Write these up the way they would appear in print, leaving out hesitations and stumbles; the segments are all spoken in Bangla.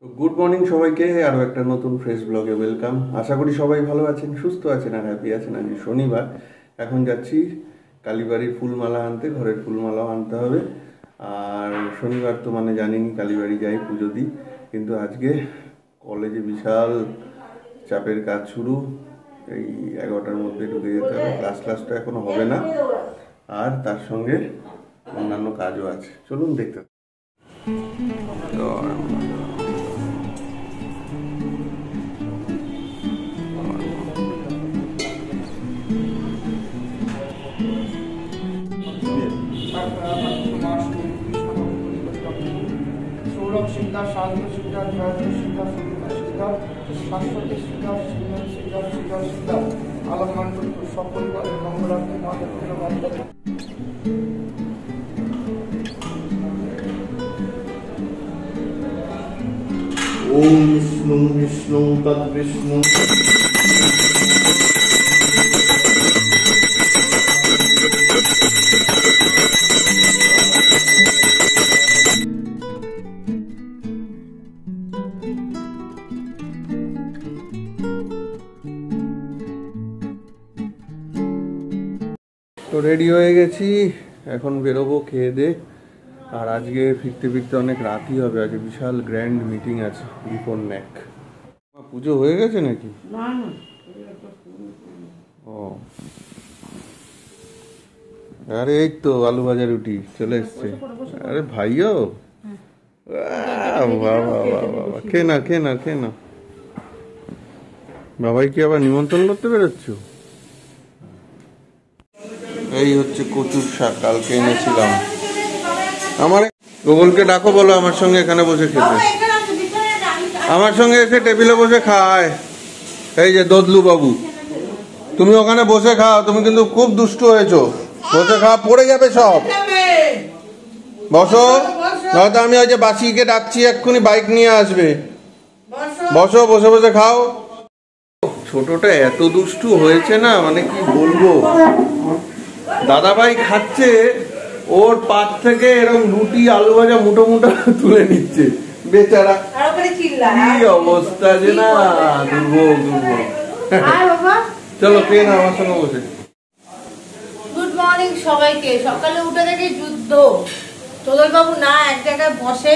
গুড মর্নিং সবাইকে, আরও একটা নতুন ফ্রেশ ব্লগে ওয়েলকাম। আশা করি সবাই ভালো আছেন, সুস্থ আছেন আর হ্যাপি আছেন। আজ শনিবার, এখন যাচ্ছি কালীবাড়ির ফুলমালা আনতে, ঘরের ফুলমালাও আনতে হবে। আর শনিবার তো মানে জানিনি কালীবাড়ি যাই, পুজো দিই, কিন্তু আজকে কলেজে বিশাল চাপের কাজ শুরু। এই 11টার মধ্যে ঢুকে যেতে হবে, ক্লাসটা এখনো হবে না, আর তার সঙ্গে অন্যান্য কাজও আছে। চলুন দেখতে। সিদ্ধা শান্ত সিদ্ধা জয়ন্ত সিদ্ধা সুবিধা সিদ্ধা শাশ্বতী সিদ্ধা শ্রীমন সিদ্ধা সিদ্ধা সিদ্ধা আলমান সকল মঙ্গলার্থী মহাদেবকে বন্দে। ওম বিষ্ণু বিষ্ণু তৎ বিষ্ণু। তো রেডি হয়ে গেছি, এখন বেরোবো খেয়ে দে। আর আজকে ফিরতে ফিরতে অনেক রাতই হবে, আজকে বিশাল গ্র্যান্ড মিটিং আছে রিপন ন্যাক। পুজো হয়ে গেছে নাকি? ও আরে এই তো আলু ভাজা রুটি চলে এসছে। আরে ভাইও বাবা বাবা, খেয়ে না খেয়ে না খেয়ে না। বাবাই কি আবার নিমন্ত্রণ করতে বেরোচ্ছ? এই হচ্ছে কচুর শাক, কালকে এনেছিলাম। আমার গোগলকে ডাকো, বলো আমার সঙ্গে এখানে বসে খেতে, আমার সঙ্গে এসে টেবিলে বসে খায়। এই যে দদলু বাবু, তুমি ওখানে বসে খাও, তুমি কিন্তু খুব দুষ্টু হয়েছো। বসে খাওয়া পড়ে যাবে সব, বসো। নয়তো আমি ওই যে বাসিকে ডাকছি, এক্ষুনি বাইক নিয়ে আসবে। বসো, বসে বসে খাও। ছোটটা এত দুষ্টু হয়েছে না, মানে কি বলবো। দাদাভাই খাচ্ছে, ওর পাত থেকে এরকম রুটি আলু ভাজা মুঠো মুঠো তুলে নিচ্ছে, বেচারা। কি অবস্থা যে না, দুর্ভোগ দুর্ভোগ। চলো খেয়ে না আমার সঙ্গে বসে। গুড মর্নিং সবাইকে। সকালে উঠে দেখি যুদ্ধ। তোদল বাবু না এক জায়গায় বসে,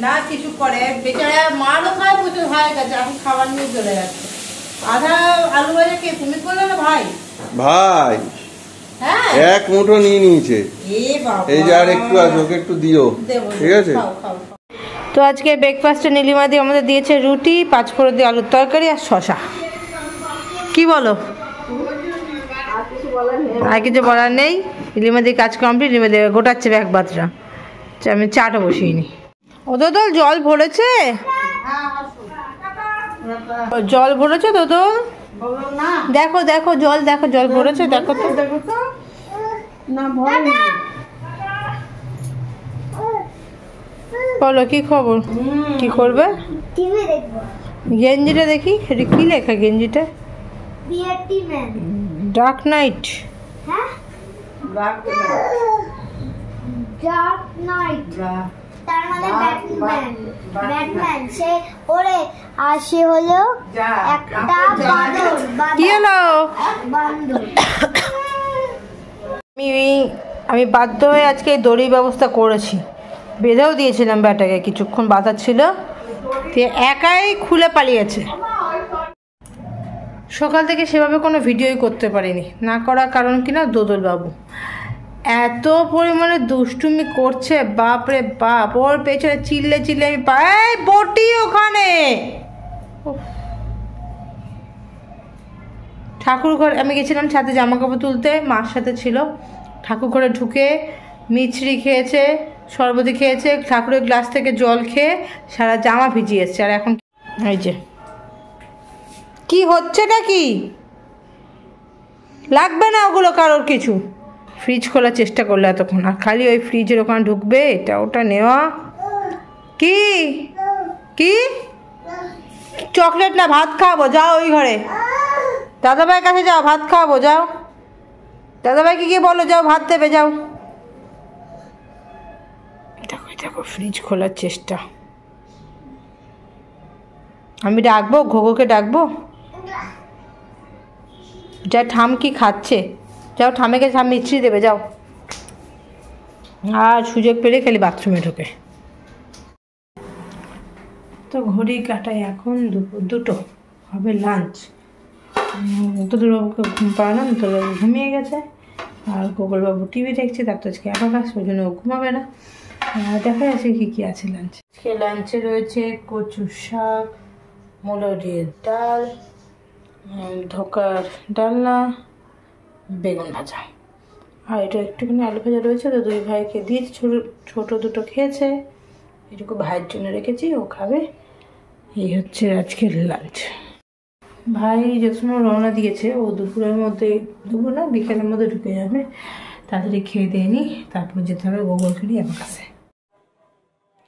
না কিছু করে, বেচারা মারও খায়, প্রচুর হয়ে গেছে, এখন খাবার নিয়ে চলে যাচ্ছে। আধা আলু ভাজা কে তুমি করলে না ভাই? ভাই এক মুঠো নিয়ে নিয়েছে, এই যে আর একটু আছে, ওকে একটু দিও, ঠিক আছে? তো আজকে ব্রেকফাস্টে নীলিমাদি আমাদের দিয়েছে রুটি, পাঁচফোড়ন দিয়ে আলুর তরকারি আর শশা। কি বলো? আর কিছু বলার নেই। নীলিমাদি কাজ কমপ্লিট, নীলিমাদি গোটাচ্ছে ব্যাগ বাতরা। আমি চাটা বসিয়ে নি। দোদল জল ভরেছে? জল ভরেছে দোদল? দেখো দেখো জল, দেখো জল ভরেছে, দেখো তো। বলো কি খবর, কি করবে? গেঞ্জিটা দেখি, এটা কি লেখা গেঞ্জিটা? Dark night. ডার্ক নাইট তার মানে ব্যাটম্যান। সে ওরে, আর সে হলো একটা বাঁদর। কি হলো? আমি বাধ্য হয়ে আজকে এই দড়ির ব্যবস্থা করেছি, বেঁধেও দিয়েছিলাম ব্যাটাকে, কিছুক্ষণ বাধা ছিল, একাই খুলে পালিয়েছে। সকাল থেকে সেভাবে কোনো ভিডিওই করতে পারিনি, না করার কারণ কিনা দোদল বাবু এত পরিমাণে দুষ্টুমি করছে, বাপরে বাপ। ওর পেছনে চিল্লে চিল্লে আমি পাই বটি ওখানে। ঠাকুর ঘর আমি গেছিলাম ছাদে জামা কাপড় তুলতে, মার সাথে ছিল। ঠাকুর ঘরে ঢুকে মিছরি খেয়েছে, শরবতি খেয়েছে, ঠাকুরের গ্লাস থেকে জল খেয়ে সারা জামা ভিজিয়ে এসছে। আর এখন এই যে কি হচ্ছেটা, কি লাগবে না ওগুলো কারোর কিছু। ফ্রিজ খোলার চেষ্টা করলে এতক্ষণ, আর খালি ওই ফ্রিজের ওখানে ঢুকবে, এটা ওটা নেওয়া। কি কি চকলেট না, ভাত খাওয়াবো, যাও ওই ঘরে দাদাভাইয়ের কাছে যাও, ভাত খাওয়াবো, যাও দাদাভাইকে গিয়ে বলো, যাও ভাত দেবে, যাও। দেখো দেখো ফ্রিজ খোলার চেষ্টা। আমি ডাকবো, ঘোঘোকে ডাকবো? যা, ঠাম কি খাচ্ছে, যাও ঠামেকে ঠাম মিষ্টি দেবে, যাও। আর সুযোগ পেলে খালি বাথরুমে ঢোকে। তো ঘড়ি কাটায় এখন দুপুর 2টো, হবে লাঞ্চ। তোদুরবাবুকে ঘুম পাড়ালাম, তোদুরবাবু ঘুমিয়ে গেছে। আর গোকুলবাবু টিভি দেখছে, তার তো আজকে অ্যাবাকাস, ওই জন্য ও ঘুমাবে না। দেখা যাচ্ছে কি কি আছে লাঞ্চ। আজকে লাঞ্চে রয়েছে কচু শাক, মূলো দিয়ে ডাল, ধোকার ডালনা, বেগুন ভাজা, আর এটা একটুখানি আলু ভাজা রয়েছে। তো 2 ভাইকে দিয়েছি, ছোট দুটো খেয়েছে, এটুকু ভাইয়ের জন্য রেখেছি, ও খাবে। এই হচ্ছে আজকের লাঞ্চ। ভাই যত সময় রওনা দিয়েছে, ও দুপুরের মধ্যে, দুপুর না বিকেলের মধ্যে ঢুকে যাবে। তাড়াতাড়ি খেয়ে দিয়ে নি, তারপর যেতে হবে গোবর খেলি আমার কাছে।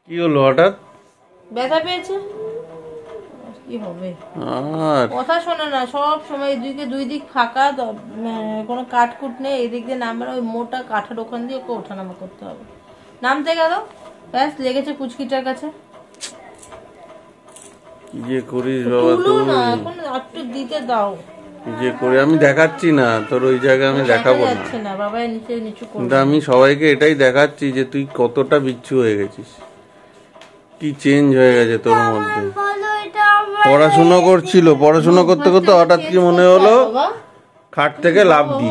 কি হলো হঠাৎ? ব্যথা পেয়েছে, কি হবে? আর কথা শোনে না, সব সময় এদিকে 2 দিক ফাঁকা, কোনো কাঠকুট নেই, এদিক দিয়ে নামবে না, ওই মোটা কাঠের ওখান দিয়ে ওকে ওঠানামা করতে হবে। নামতে গেল ব্যাস লেগেছে পুচকিটার কাছে। কি যে করিস বাবা তুই, না এখন একটু দিতে দাও। কি যে করি, আমি দেখাচ্ছি না তোর ওই জায়গায়, আমি দেখাবো না। যাচ্ছে না বাবা, নিচে নিচু করে। কিন্তু আমি সবাইকে এটাই দেখাচ্ছি যে তুই কতটা বিচ্ছু হয়ে গেছিস, কি চেঞ্জ হয়ে গেছে তোর মধ্যে। বলো এটা আমার পড়াশোনা করছিল, পড়াশোনা করতে করতে হঠাৎ কি মনে হলো খাট থেকে লাফ দি,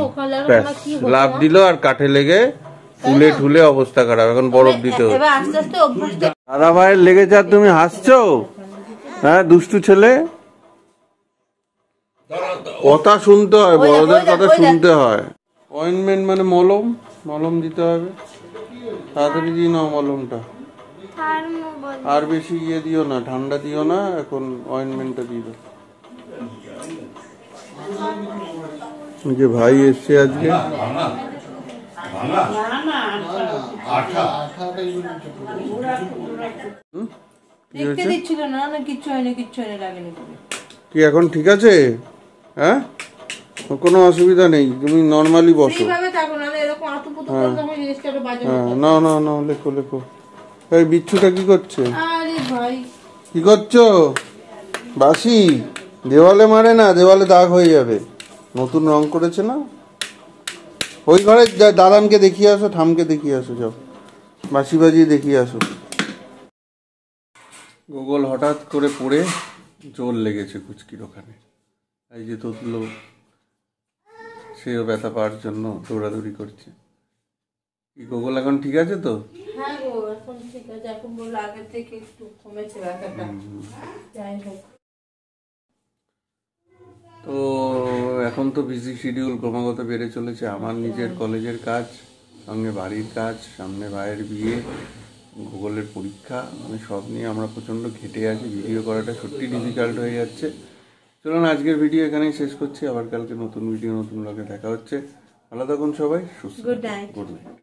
ব্যাস লাফ দিল আর কাঠে লেগে ফুলে ঠুলে অবস্থা খারাপ, এখন বরফ দিতে হচ্ছে। এবার আস্তে আস্তে অভ্যস্ত। দাদা ভাইয়ের লেগেছে আর তুমি হাসছো? হ্যাঁ দুষ্টু ছেলে, কথা শুনতে হয়, বড়দের কথা শুনতে হয়। অয়েন্টমেন্ট মানে মলম, মলম দিতে হবে, তাড়াতাড়ি দিয়ে নাও মলমটা। আর বেশি ইয়ে দিও না, ঠান্ডা দিও না, এখন অয়েন্টমেন্টটা দিয়ে দাও। যে ভাই এসছে আজকে, দেখতে দিচ্ছিল না, না কিচ্ছু হয়নি, কিচ্ছু হয়নি, লাগেনি। কি এখন ঠিক আছে? হ্যাঁ কোনো অসুবিধা নেই, তুমি নর্মালি বসো। এইভাবে থাকো না, এরকম আতুপুতু করে তখন জিনিসটা একটু বাজে হ্যাঁ হয়ে না না না, লেখো লেখো। এই বিচ্ছুটা কি করছে? যায়। আরে ভাই, কি করছো? বাসি দেওয়ালে মারে না, দেওয়ালে দাগ হয়ে যাবে। নতুন রং করেছে না। ওই ঘরে দাদামকে দেখিয়ে আসো, ঠামকে দেখিয়ে আসো, যাও বাসি বাজিয়ে দেখিয়ে আসো। গোগল হঠাৎ করে পড়ে জোর লেগেছে কুচকির ওখানে, এই যে তোতলো, সেও ব্যথা পাওয়ার জন্য দৌড়াদৌড়ি করছে। কি গোগল এখন ঠিক আছে তো? হ্যাঁ গো এখন ঠিক আছে, এখন বললো আগে থেকে একটু কমেছে ব্যথাটা। যাই হোক, তো এখন তো বিজি শিডিউল ক্রমাগত বেড়ে চলেছে, আমার নিজের কলেজের কাজ, সঙ্গে বাড়ির কাজ, সামনে ভাইয়ের বিয়ে, ভূগোলের পরীক্ষা, মানে সব নিয়ে আমরা প্রচণ্ড ঘেটে আছি। ভিডিও করাটা সত্যি ডিফিকাল্ট হয়ে যাচ্ছে। চলুন আজকের ভিডিও এখানেই শেষ করছি, আবার কালকে নতুন ভিডিও নতুন ব্লগে দেখা হচ্ছে। ভালো থাকুন সবাই, সুস্থ, গুড নাইট। Good night.